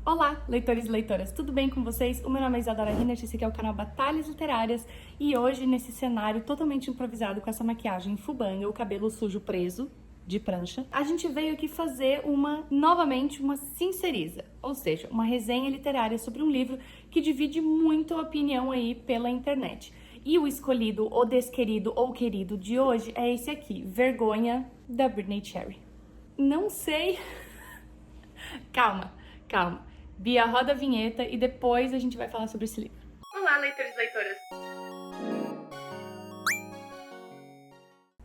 Olá, leitores e leitoras, tudo bem com vocês? O meu nome é Isadora Rinert, esse aqui é o canal Batalhas Literárias e hoje, nesse cenário totalmente improvisado com essa maquiagem fubanga, o cabelo sujo preso, de prancha, a gente veio aqui fazer novamente uma sinceriza, ou seja, uma resenha literária sobre um livro que divide muito a opinião aí pela internet. E o escolhido, o desquerido ou querido de hoje é esse aqui, Vergonha, da Brittany Cherry. Não sei... Calma. Bia, roda a vinheta e depois a gente vai falar sobre esse livro. Olá, leitores e leitoras!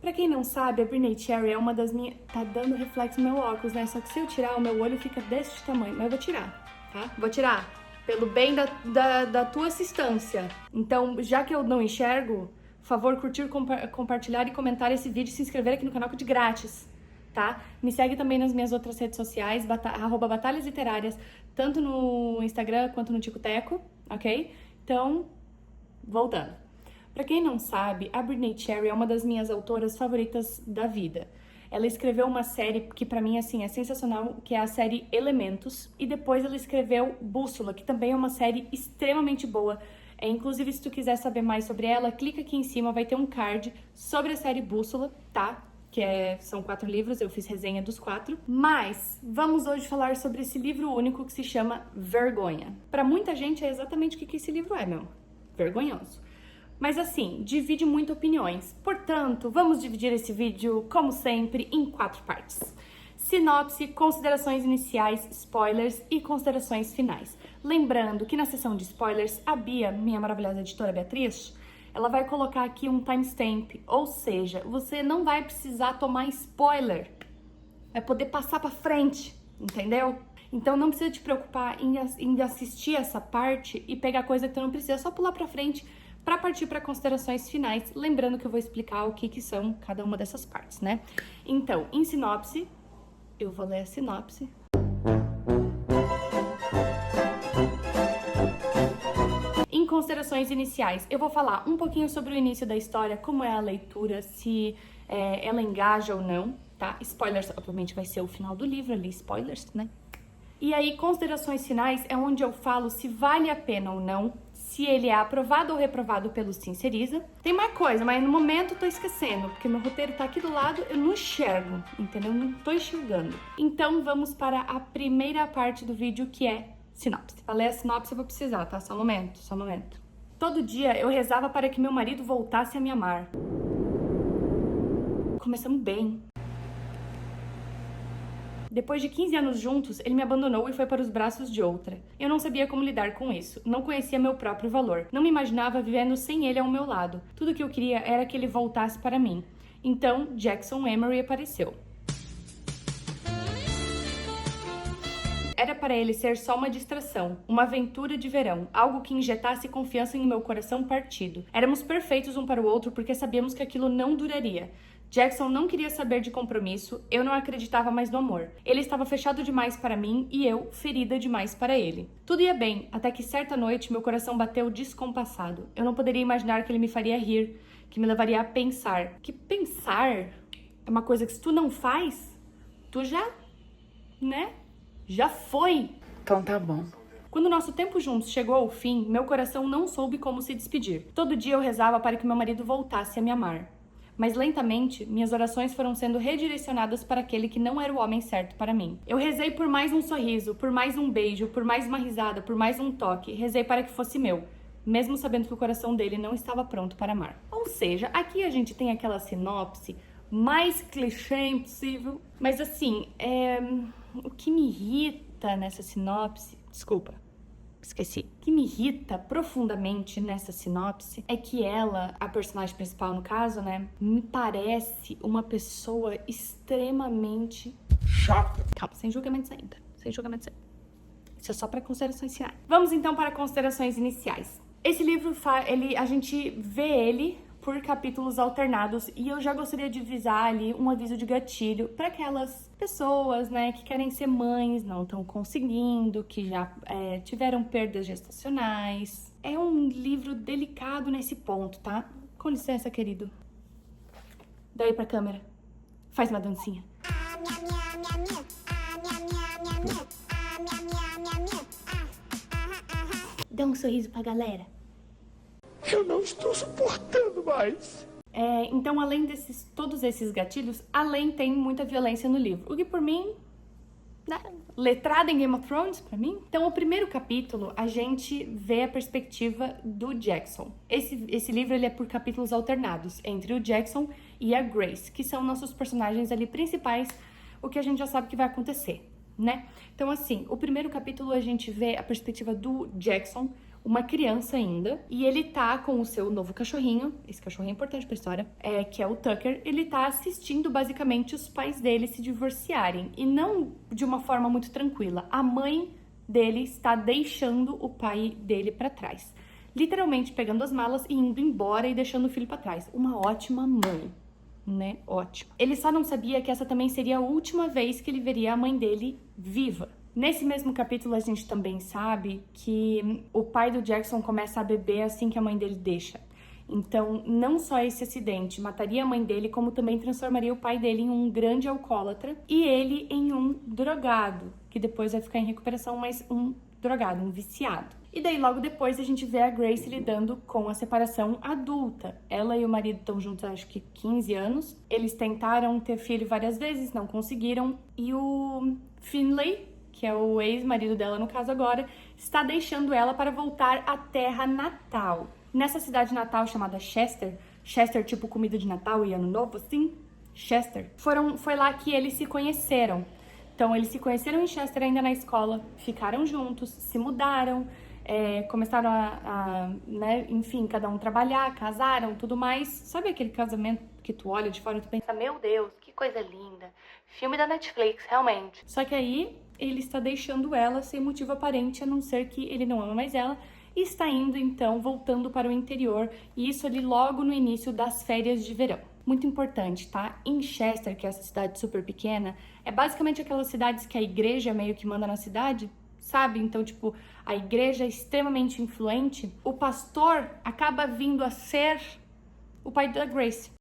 Pra quem não sabe, a Brittany Cherry é uma das minhas... Tá dando reflexo no meu óculos, né? Só que se eu tirar, o meu olho fica desse tamanho. Mas eu vou tirar, tá? Vou tirar. Pelo bem da tua assistência. Então, já que eu não enxergo, por favor, curtir, compartilhar e comentar esse vídeo e se inscrever aqui no canal que é de grátis. Tá? Me segue também nas minhas outras redes sociais, @batalhas literárias, tanto no Instagram quanto no Ticoteco, ok? Então, voltando. Pra quem não sabe, a Brittany Cherry é uma das minhas autoras favoritas da vida. Ela escreveu uma série que pra mim, assim, é sensacional, que é a série Elementos, e depois ela escreveu Bússola, que também é uma série extremamente boa. Inclusive, se tu quiser saber mais sobre ela, clica aqui em cima, vai ter um card sobre a série Bússola, tá? São 4 livros, eu fiz resenha dos 4. Mas vamos hoje falar sobre esse livro único que se chama Vergonha. Pra muita gente é exatamente o que esse livro é, meu. Vergonhoso. Mas assim, divide muito opiniões. Portanto, vamos dividir esse vídeo, como sempre, em 4 partes. Sinopse, considerações iniciais, spoilers e considerações finais. Lembrando que na seção de spoilers, a Bia, minha maravilhosa editora Beatriz, ela vai colocar aqui um timestamp, ou seja, você não vai precisar tomar spoiler, vai poder passar pra frente, entendeu? Então não precisa te preocupar em assistir essa parte e pegar coisa que tu não precisa, só pular pra frente pra partir para considerações finais, lembrando que eu vou explicar o que são cada uma dessas partes, né? Então, em sinopse, eu vou ler a sinopse. Em considerações iniciais, eu vou falar um pouquinho sobre o início da história, como é a leitura, se ela engaja ou não, tá? Spoilers, obviamente, vai ser o final do livro ali, spoilers, né? E aí, considerações finais é onde eu falo se vale a pena ou não, se ele é aprovado ou reprovado pelo Sinceriza. Tem mais coisa, mas no momento eu tô esquecendo, porque meu roteiro tá aqui do lado, eu não enxergo, entendeu? Não tô enxergando. Então, vamos para a primeira parte do vídeo, que é sinopse. Pra ler a sinopse eu vou precisar, tá? Só um momento. Todo dia eu rezava para que meu marido voltasse a me amar. Começamos bem. Depois de 15 anos juntos, ele me abandonou e foi para os braços de outra. Eu não sabia como lidar com isso. Não conhecia meu próprio valor. Não me imaginava vivendo sem ele ao meu lado. Tudo que eu queria era que ele voltasse para mim. Então, Jackson Emery apareceu. Era para ele ser só uma distração, uma aventura de verão, algo que injetasse confiança em meu coração partido. Éramos perfeitos um para o outro porque sabíamos que aquilo não duraria. Jackson não queria saber de compromisso, eu não acreditava mais no amor. Ele estava fechado demais para mim e eu, ferida demais para ele. Tudo ia bem, até que certa noite meu coração bateu descompassado. Eu não poderia imaginar que ele me faria rir, que me levaria a pensar. Que pensar é uma coisa que se tu não faz, tu já, né? Já foi! Então tá bom. Quando nosso tempo juntos chegou ao fim, meu coração não soube como se despedir. Todo dia eu rezava para que meu marido voltasse a me amar. Mas lentamente, minhas orações foram sendo redirecionadas para aquele que não era o homem certo para mim. Eu rezei por mais um sorriso, por mais um beijo, por mais uma risada, por mais um toque. Rezei para que fosse meu, mesmo sabendo que o coração dele não estava pronto para amar. Ou seja, aqui a gente tem aquela sinopse mais clichê impossível. Mas assim, o que me irrita nessa sinopse... Desculpa, esqueci. O que me irrita profundamente nessa sinopse é que ela, a personagem principal no caso, né, me parece uma pessoa extremamente chata. Calma, sem julgamentos ainda. Isso é só para considerações finais. Vamos então para considerações iniciais. Esse livro, a gente vê ele por capítulos alternados e eu já gostaria de avisar ali um aviso de gatilho para aquelas pessoas, né, que querem ser mães, não estão conseguindo, que já tiveram perdas gestacionais. É um livro delicado nesse ponto, tá? Com licença, querido. Daí pra câmera. Faz uma dancinha. Dá um sorriso pra galera. Eu não estou suportando mais. Então, além todos esses gatilhos, além tem muita violência no livro. O que, por mim, letrada em Game of Thrones, pra mim. Então, o primeiro capítulo, a gente vê a perspectiva do Jackson. Esse livro, ele é por capítulos alternados, entre o Jackson e a Grace, que são nossos personagens ali principais, o que a gente já sabe que vai acontecer, né? Então, assim, o primeiro capítulo a gente vê a perspectiva do Jackson, uma criança ainda, e ele tá com o seu novo cachorrinho, esse cachorrinho é importante pra história, que é o Tucker. Ele tá assistindo, basicamente, os pais dele se divorciarem, e não de uma forma muito tranquila. A mãe dele está deixando o pai dele pra trás, literalmente pegando as malas e indo embora e deixando o filho pra trás. Uma ótima mãe, né? Ótimo. Ele só não sabia que essa também seria a última vez que ele veria a mãe dele viva. Nesse mesmo capítulo, a gente também sabe que o pai do Jackson começa a beber assim que a mãe dele deixa. Então, não só esse acidente mataria a mãe dele, como também transformaria o pai dele em um grande alcoólatra e ele em um drogado, que depois vai ficar em recuperação, mas um drogado, um viciado. E daí, logo depois, a gente vê a Grace lidando com a separação adulta. Ela e o marido estão juntos, acho que 15 anos. Eles tentaram ter filho várias vezes, não conseguiram. E o Finlay, que é o ex-marido dela no caso agora, está deixando ela para voltar à terra natal. Nessa cidade natal chamada Chester, Chester tipo comida de Natal e Ano Novo, assim, Chester, foi lá que eles se conheceram. Então eles se conheceram em Chester ainda na escola, ficaram juntos, se mudaram, começaram né, enfim, cada um trabalhar, casaram, tudo mais. Sabe aquele casamento que tu olha de fora e tu pensa, meu Deus, que coisa linda, filme da Netflix, realmente. Só que aí ele está deixando ela sem motivo aparente, a não ser que ele não ama mais ela, e está indo, então, voltando para o interior, e isso ali logo no início das férias de verão. Muito importante, tá? Em Chester, que é essa cidade super pequena, é basicamente aquelas cidades que a igreja meio que manda na cidade, sabe? Então, tipo, a igreja é extremamente influente. O pastor acaba vindo a ser o pai da Grace.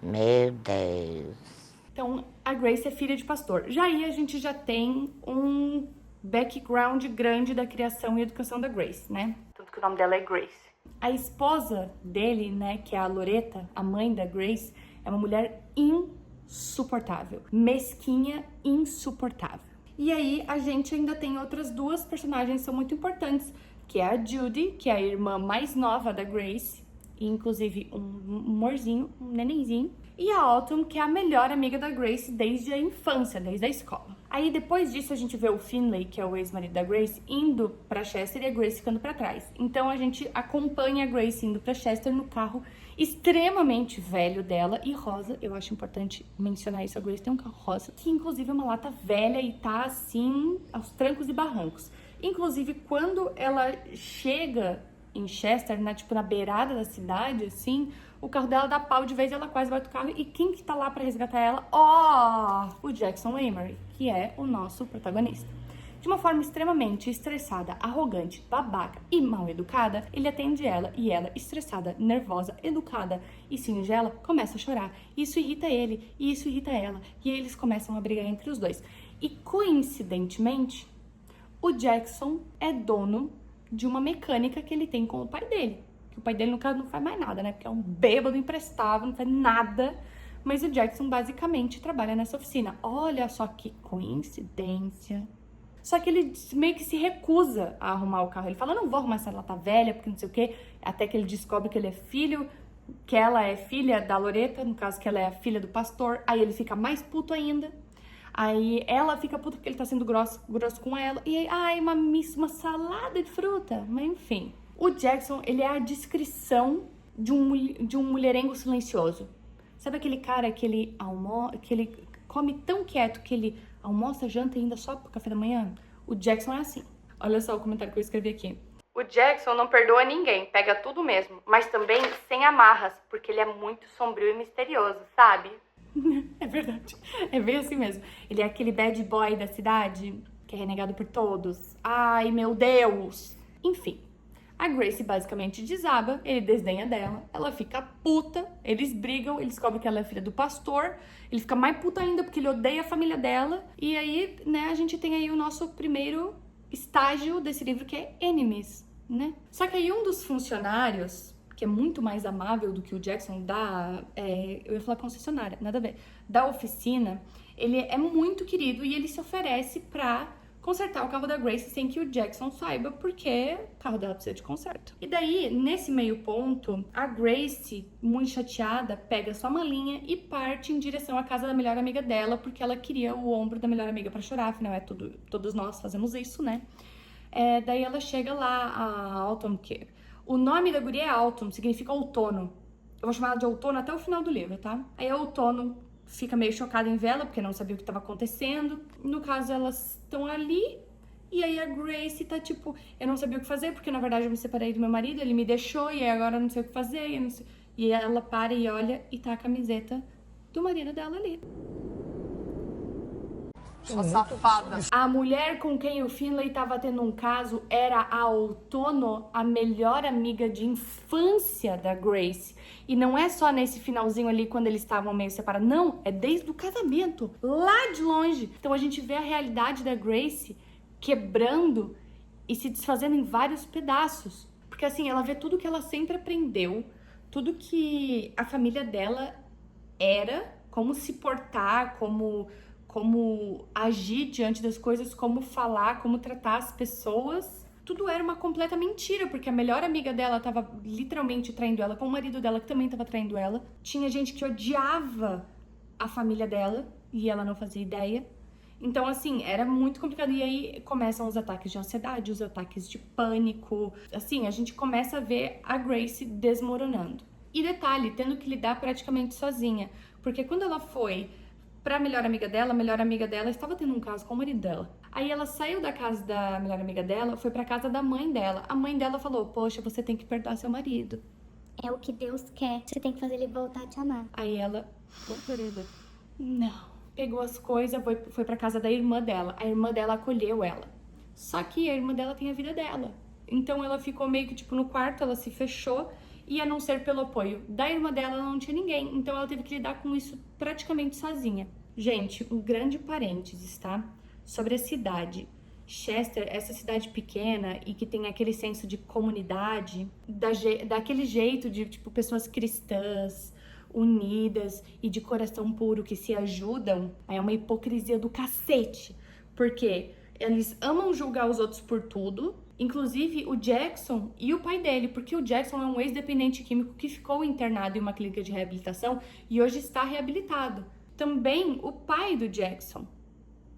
Meu Deus. Então, a Grace é filha de pastor. Já aí a gente já tem um background grande da criação e educação da Grace, né? Tanto que o nome dela é Grace. A esposa dele, né, que é a Loretta, a mãe da Grace, é uma mulher insuportável. Mesquinha, insuportável. E aí a gente ainda tem outras duas personagens que são muito importantes, que é a Judy, que é a irmã mais nova da Grace, e inclusive um amorzinho, um nenenzinho, e a Autumn, que é a melhor amiga da Grace desde a infância, desde a escola. Aí depois disso a gente vê o Finlay, que é o ex-marido da Grace, indo pra Chester e a Grace ficando pra trás. Então a gente acompanha a Grace indo pra Chester no carro extremamente velho dela e rosa. Eu acho importante mencionar isso, a Grace tem um carro rosa, que inclusive é uma lata velha e tá assim aos trancos e barrancos. Inclusive quando ela chega em Chester, né, tipo na beirada da cidade, assim, o carro dela dá pau de vez e ela quase bate o carro. E quem que tá lá pra resgatar ela? O Jackson Amory, que é o nosso protagonista. De uma forma extremamente estressada, arrogante, babaca e mal educada, ele atende ela e ela, estressada, nervosa, educada e singela, começa a chorar. Isso irrita ele e isso irrita ela. E aí eles começam a brigar entre os dois. E coincidentemente, o Jackson é dono de uma mecânica que ele tem com o pai dele. Que o pai dele, no caso, não faz mais nada, né? Porque é um bêbado imprestável, não faz nada. Mas o Jackson basicamente trabalha nessa oficina. Olha só que coincidência. Só que ele meio que se recusa a arrumar o carro. Ele fala, não vou arrumar essa lata velha, porque não sei o quê. Até que ele descobre que ele é filho, que ela é filha da Loretta, no caso que ela é a filha do pastor. Aí ele fica mais puto ainda. Aí ela fica puta porque ele tá sendo grosso com ela. E aí, ai, uma salada de fruta. Mas enfim. O Jackson, ele é a descrição de um mulherengo silencioso. Sabe aquele cara que ele come tão quieto que ele almoça, janta e ainda só pro café da manhã? O Jackson é assim. Olha só o comentário que eu escrevi aqui. O Jackson não perdoa ninguém, pega tudo mesmo. Mas também sem amarras, porque ele é muito sombrio e misterioso, sabe? É verdade. É bem assim mesmo. Ele é aquele bad boy da cidade, que é renegado por todos. Ai, meu Deus! Enfim. A Grace basicamente desaba, ele desdenha dela, ela fica puta, eles brigam, ele descobre que ela é filha do pastor, ele fica mais puta ainda porque ele odeia a família dela, e aí, né, a gente tem aí o nosso primeiro estágio desse livro que é Enemies. né? Só que aí um dos funcionários, que é muito mais amável do que o Jackson eu ia falar concessionária, nada a ver, da oficina, ele é muito querido e ele se oferece pra consertar o carro da Grace sem que o Jackson saiba, porque o carro dela precisa de conserto. E daí, nesse meio ponto, a Grace, muito chateada, pega sua malinha e parte em direção à casa da melhor amiga dela, porque ela queria o ombro da melhor amiga pra chorar, afinal todos nós fazemos isso, né? Daí ela chega lá, a Autumn, que o nome da guria é Autumn, significa outono. Eu vou chamar ela de outono até o final do livro, tá? Aí a outono fica meio chocada em vê-la, porque não sabia o que estava acontecendo. No caso, elas estão ali, e aí a Grace tá tipo, eu não sabia o que fazer, porque na verdade eu me separei do meu marido, ele me deixou, e aí agora eu não sei o que fazer, e ela para e olha, e tá a camiseta do marido dela ali. Sua safada. A mulher com quem o Finlay estava tendo um caso era a Outono, a melhor amiga de infância da Grace. E não é só nesse finalzinho ali, quando eles estavam meio separados. Não, é desde o casamento, lá de longe. Então a gente vê a realidade da Grace quebrando e se desfazendo em vários pedaços. Porque assim, ela vê tudo que ela sempre aprendeu, tudo que a família dela era, como se portar, como agir diante das coisas, como falar, como tratar as pessoas. Tudo era uma completa mentira, porque a melhor amiga dela tava literalmente traindo ela com o marido dela, que também tava traindo ela. Tinha gente que odiava a família dela e ela não fazia ideia. Então, assim, era muito complicado. E aí começam os ataques de ansiedade, os ataques de pânico. Assim, a gente começa a ver a Grace desmoronando. E detalhe, tendo que lidar praticamente sozinha. Porque quando ela foi pra melhor amiga dela, a melhor amiga dela estava tendo um caso com o marido dela. Aí ela saiu da casa da melhor amiga dela, foi pra casa da mãe dela. A mãe dela falou, poxa, você tem que perdoar seu marido. É o que Deus quer. Você tem que fazer ele voltar a te amar. Aí ela, não. Pegou as coisas, foi pra casa da irmã dela. A irmã dela acolheu ela. Só que a irmã dela tem a vida dela. Então ela ficou meio que tipo no quarto, ela se fechou. E a não ser pelo apoio da irmã dela, ela não tinha ninguém. Então ela teve que lidar com isso praticamente sozinha. Gente, um grande parênteses, tá? Sobre a cidade. Chester, essa cidade pequena e que tem aquele senso de comunidade, daquele jeito de, tipo, pessoas cristãs, unidas e de coração puro que se ajudam, é uma hipocrisia do cacete. Porque eles amam julgar os outros por tudo, inclusive o Jackson e o pai dele, porque o Jackson é um ex-dependente químico que ficou internado em uma clínica de reabilitação e hoje está reabilitado. Também o pai do Jackson,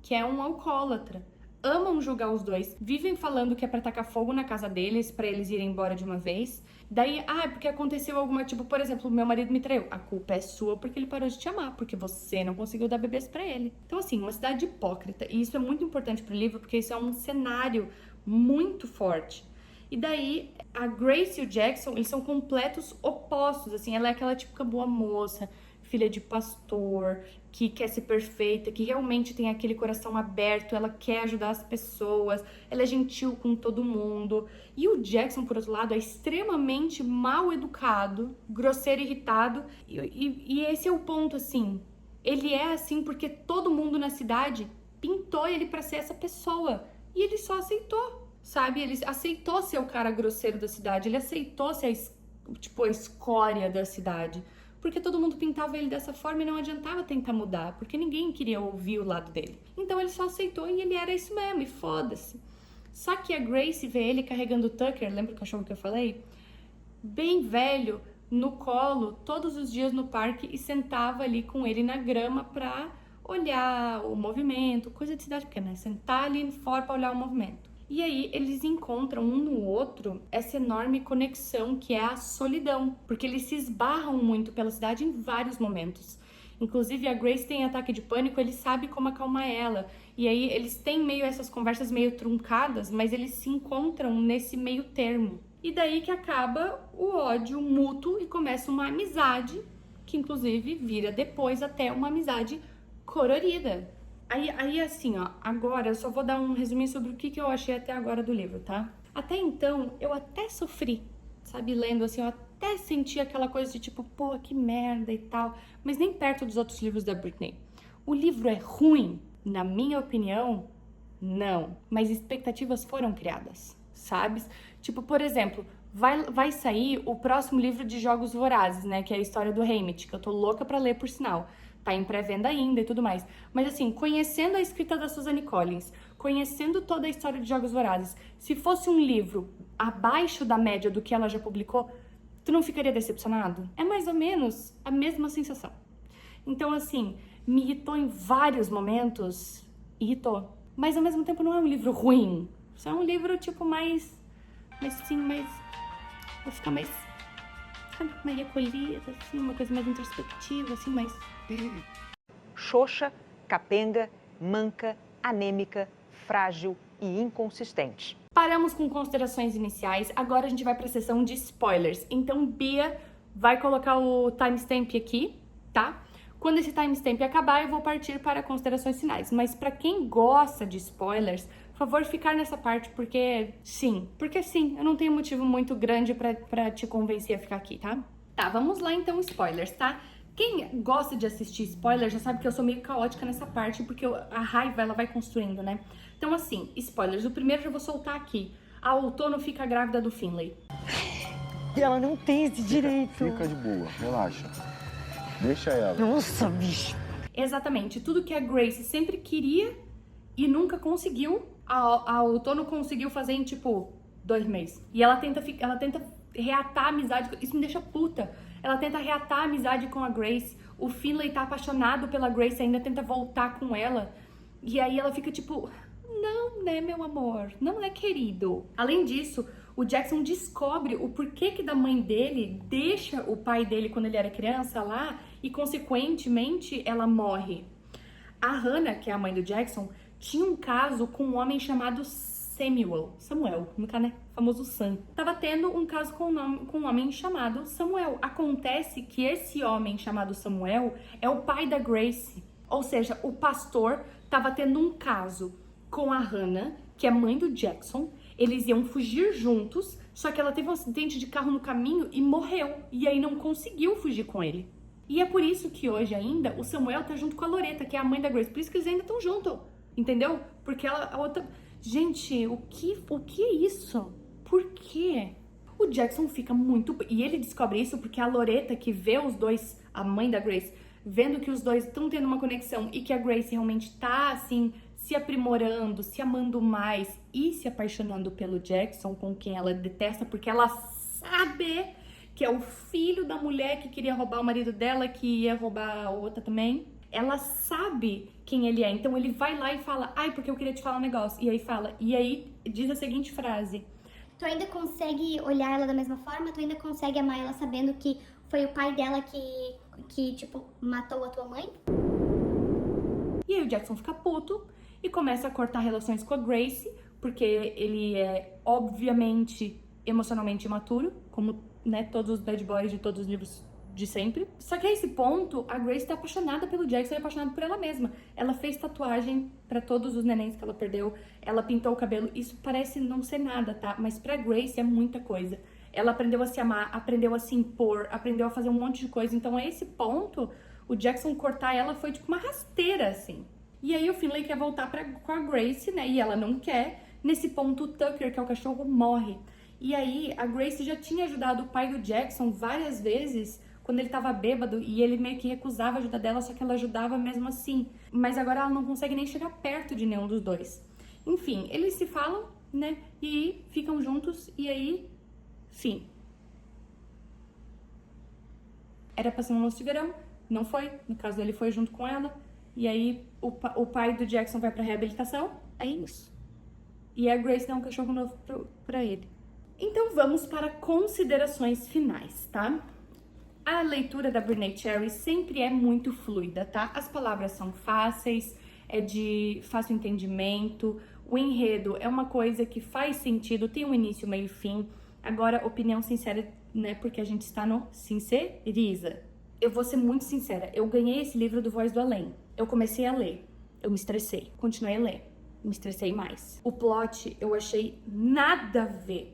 que é um alcoólatra. Amam julgar os dois, vivem falando que é pra tacar fogo na casa deles, pra eles irem embora de uma vez. Daí, porque aconteceu alguma, tipo, por exemplo, meu marido me traiu. A culpa é sua porque ele parou de te amar, porque você não conseguiu dar bebês pra ele. Então, assim, uma cidade hipócrita. E isso é muito importante pro livro, porque isso é um cenário muito forte. E daí, a Grace e o Jackson, eles são completos opostos, assim. Ela é aquela típica boa moça, filha de pastor, que quer ser perfeita, que realmente tem aquele coração aberto, ela quer ajudar as pessoas, ela é gentil com todo mundo. E o Jackson, por outro lado, é extremamente mal educado, grosseiro, irritado. E esse é o ponto, assim. Ele é assim porque todo mundo na cidade pintou ele pra ser essa pessoa. E ele só aceitou, sabe? Ele aceitou ser o cara grosseiro da cidade, ele aceitou ser a escória da cidade. Porque todo mundo pintava ele dessa forma e não adiantava tentar mudar, porque ninguém queria ouvir o lado dele. Então ele só aceitou e ele era isso mesmo, e foda-se. Só que a Grace vê ele carregando o Tucker, lembra o cachorro que eu falei? Bem velho, no colo, todos os dias no parque, e sentava ali com ele na grama pra olhar o movimento, coisa de cidade pequena, né? Sentar ali fora pra olhar o movimento. E aí eles encontram um no outro essa enorme conexão que é a solidão, porque eles se esbarram muito pela cidade em vários momentos. Inclusive a Grace tem ataque de pânico, ele sabe como acalmar ela. E aí eles têm meio essas conversas meio truncadas, mas eles se encontram nesse meio termo. E daí que acaba o ódio mútuo e começa uma amizade, que inclusive vira depois até uma amizade colorida. Aí assim, ó, agora eu só vou dar um resuminho sobre o que eu achei até agora do livro, tá? Até então, eu até sofri, sabe, lendo assim, eu até senti aquela coisa de tipo, pô, que merda e tal, mas nem perto dos outros livros da Britney. O livro é ruim? Na minha opinião, não. Mas expectativas foram criadas, sabe? Tipo, por exemplo, vai sair o próximo livro de Jogos Vorazes, né? Que é a história do Haymitch, que eu tô louca pra ler, por sinal. Tá em pré-venda ainda e tudo mais. Mas assim, conhecendo a escrita da Suzanne Collins, conhecendo toda a história de Jogos Vorazes, se fosse um livro abaixo da média do que ela já publicou, tu não ficaria decepcionado? É mais ou menos a mesma sensação. Então, assim, me irritou em vários momentos. Irritou. Mas ao mesmo tempo não é um livro ruim. Só é um livro, tipo, mais vou ficar mais, sabe, mais recolhida, assim, uma coisa mais introspectiva, assim, mais... Xoxa, capenga, manca, anêmica, frágil e inconsistente. Paramos com considerações iniciais, agora a gente vai para a sessão de spoilers. Então, Bia vai colocar o timestamp aqui, tá? Quando esse timestamp acabar, eu vou partir para considerações finais. Mas para quem gosta de spoilers, por favor, ficar nessa parte, porque sim, eu não tenho motivo muito grande para te convencer a ficar aqui, tá? Tá, vamos lá então, spoilers, tá? Quem gosta de assistir spoilers já sabe que eu sou meio caótica nessa parte, porque a raiva, ela vai construindo, né? Então, assim, spoilers. O primeiro eu já vou soltar aqui. A Outono fica grávida do Finlay. E ela não tem esse direito. Fica de boa, relaxa. Deixa ela. Nossa, bicho. Exatamente. Tudo que a Grace sempre queria e nunca conseguiu, a Outono conseguiu fazer em, tipo, 2 meses. E ela tenta reatar a amizade. Isso me deixa puta. Ela tenta reatar a amizade com a Grace. O Finlay tá apaixonado pela Grace, ainda tenta voltar com ela. E aí ela fica tipo, não, né, meu amor? Não é querido. Além disso, o Jackson descobre o porquê que da mãe dele deixa o pai dele quando ele era criança lá e, consequentemente, ela morre. A Hannah, que é a mãe do Jackson, tinha um caso com um homem chamado Samuel, no caso, né? Famoso Sam. Tava tendo um caso com um homem chamado Samuel. Acontece que esse homem chamado Samuel é o pai da Grace. Ou seja, o pastor tava tendo um caso com a Hannah, que é mãe do Jackson. Eles iam fugir juntos, só que ela teve um acidente de carro no caminho e morreu. E aí não conseguiu fugir com ele. E é por isso que hoje ainda o Samuel tá junto com a Loretta, que é a mãe da Grace. Por isso que eles ainda estão juntos, entendeu? Porque a outra... Gente, o que é isso? Por quê? O Jackson fica muito... E ele descobre isso porque a Loretta, que vê os dois, a mãe da Grace, vendo que os dois estão tendo uma conexão e que a Grace realmente tá, assim, se aprimorando, se amando mais e se apaixonando pelo Jackson, com quem ela detesta, porque ela sabe que é o filho da mulher que queria roubar o marido dela, que ia roubar a outra também. Ela sabe quem ele é, então ele vai lá e fala, ai, porque eu queria te falar um negócio. E aí diz a seguinte frase. Tu ainda consegue olhar ela da mesma forma? Tu ainda consegue amar ela sabendo que foi o pai dela que tipo, matou a tua mãe? E aí o Jackson fica puto e começa a cortar relações com a Grace, porque ele é, obviamente, emocionalmente imaturo, como, né, todos os bad boys de todos os livros de sempre. Só que a esse ponto, a Grace tá apaixonada pelo Jackson e apaixonada por ela mesma. Ela fez tatuagem pra todos os nenéns que ela perdeu, ela pintou o cabelo. Isso parece não ser nada, tá? Mas pra Grace é muita coisa. Ela aprendeu a se amar, aprendeu a se impor, aprendeu a fazer um monte de coisa. Então, a esse ponto, o Jackson cortar ela foi tipo uma rasteira, assim. E aí o Finlay quer voltar com a Grace, né? E ela não quer. Nesse ponto, o Tucker, que é o cachorro, morre. E aí, a Grace já tinha ajudado o pai do Jackson várias vezes quando ele tava bêbado, e ele meio que recusava a ajuda dela, só que ela ajudava mesmo assim. Mas agora ela não consegue nem chegar perto de nenhum dos dois. Enfim, eles se falam, né? E ficam juntos, e aí, fim. Era pra ser um almoço de verão, não foi. No caso dele, foi junto com ela. E aí, o pai do Jackson vai pra reabilitação. É isso. E a Grace dá um cachorro novo pra ele. Então, vamos para considerações finais, tá? A leitura da Bernay Cherry sempre é muito fluida, tá? As palavras são fáceis, é de fácil entendimento, o enredo é uma coisa que faz sentido, tem um início, meio e fim. Agora, opinião sincera, né? Porque a gente está no Sinceriza. Eu vou ser muito sincera, eu ganhei esse livro do Voz do Além. Eu comecei a ler, eu me estressei, continuei a ler, me estressei mais. O plot eu achei nada a ver.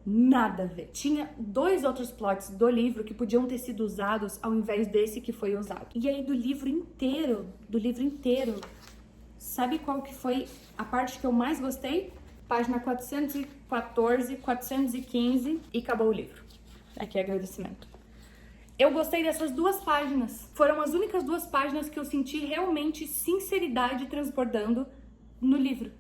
Nada a ver. Tinha 2 outros plots do livro que podiam ter sido usados ao invés desse que foi usado. E aí do livro inteiro, sabe qual que foi a parte que eu mais gostei? página 414, 415 e acabou o livro. Aqui é agradecimento. Eu gostei dessas 2 páginas. Foram as únicas 2 páginas que eu senti realmente sinceridade transbordando no livro.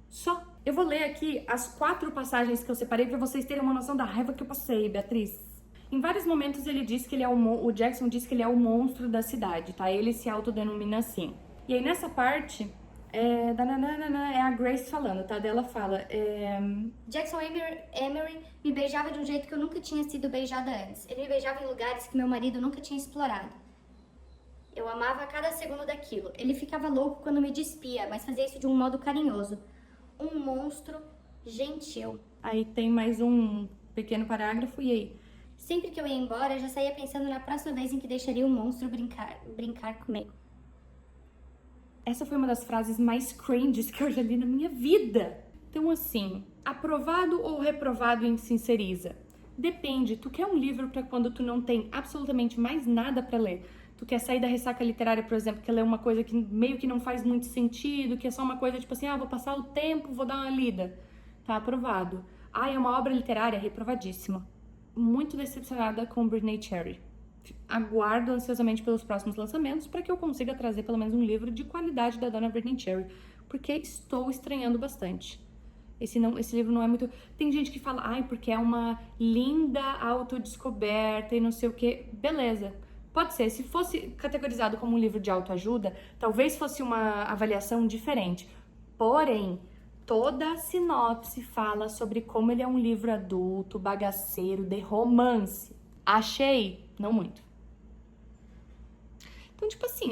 Só. Eu vou ler aqui as 4 passagens que eu separei pra vocês terem uma noção da raiva que eu passei, Beatriz. Em vários momentos ele diz que ele é o Jackson diz que ele é o monstro da cidade, tá? Ele se autodenomina assim. E aí nessa parte é a Grace falando, tá? Dela fala, Jackson Emery me beijava de um jeito que eu nunca tinha sido beijada antes. Ele me beijava em lugares que meu marido nunca tinha explorado. Eu amava cada segundo daquilo. Ele ficava louco quando me despia, mas fazia isso de um modo carinhoso. Um monstro gentil. Aí tem mais um pequeno parágrafo e aí? Sempre que eu ia embora, eu já saía pensando na próxima vez em que deixaria o monstro brincar comigo. Essa foi uma das frases mais cringes que eu já li na minha vida. Então, assim, aprovado ou reprovado em Sinceriza? Depende. Tu quer um livro pra quando tu não tem absolutamente mais nada pra ler? Tu quer sair da ressaca literária, por exemplo, quer ler uma coisa que meio que não faz muito sentido, que é só uma coisa tipo assim, vou passar o tempo, vou dar uma lida. Tá aprovado. É uma obra literária? Reprovadíssima. Muito decepcionada com Brittany Cherry. Aguardo ansiosamente pelos próximos lançamentos para que eu consiga trazer pelo menos um livro de qualidade da dona Brittany Cherry, porque estou estranhando bastante. Esse livro não é muito... Tem gente que fala, porque é uma linda autodescoberta e não sei o que. Beleza, pode ser. Se fosse categorizado como um livro de autoajuda, talvez fosse uma avaliação diferente. Porém, toda a sinopse fala sobre como ele é um livro adulto, bagaceiro, de romance. Achei, não muito. Então, tipo assim,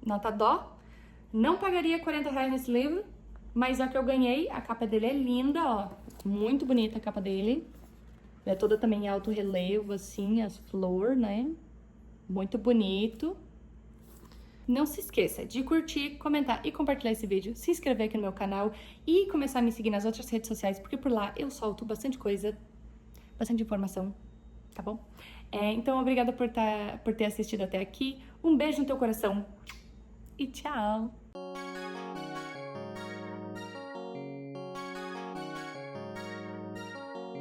nota dó. Não pagaria R$40 nesse livro, mas é o que eu ganhei. A capa dele é linda, muito bonita a capa dele. É toda também em alto relevo, assim, as flores, né? Muito bonito. Não se esqueça de curtir, comentar e compartilhar esse vídeo, se inscrever aqui no meu canal e começar a me seguir nas outras redes sociais, porque por lá eu solto bastante coisa, bastante informação, tá bom? Então, obrigada por ter assistido até aqui. Um beijo no teu coração e tchau!